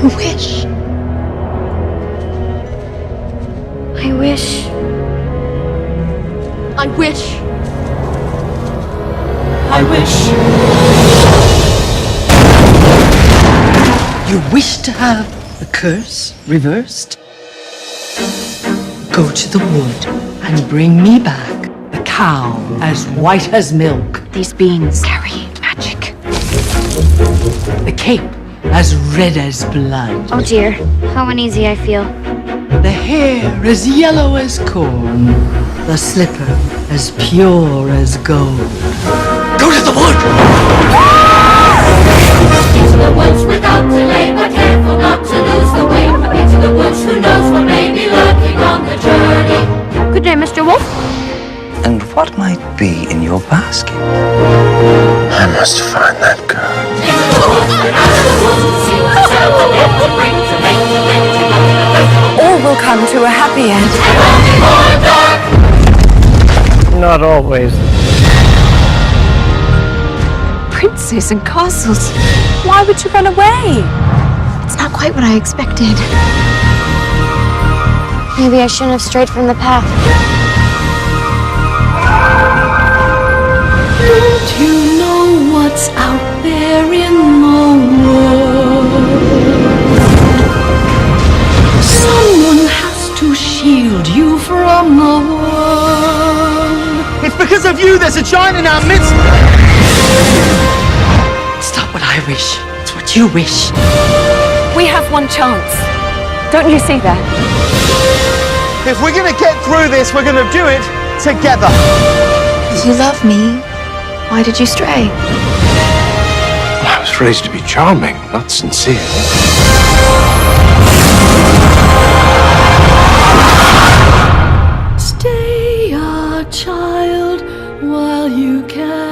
wish. I wish. I wish. I wish. You wish to have the curse reversed? Go to the wood and bring me back a cow as white as milk. These beans carry magic. The cape as red as blood. Oh dear, how uneasy I feel. The hair as yellow as corn. The slipper as pure as gold. Go to the wood! Into the woods without delay, but careful not to lose the way. Into the woods, who knows what may be lurking on the journey. Good day, Mr. Wolf. And what might be in your basket? I must find that girl. Into the woods, and out of the woods, see what's out there to bring to make the thing to go to the festival. All will come to a happy end. And only more dark. Not always. Princes and castles. Why would you run away? It's not quite what I expected. Maybe I shouldn't have strayed from the path. Don't you know what's out there in the world? Someone has to shield you from the world. It's because of you there's a giant in our midst. It's not what I wish, it's what you wish. We have one chance. Don't you see that? If we're gonna get through this, we're gonna do it together. You love me. Why did you stray? I was raised to be charming, not sincere. Stay, our child, while you can.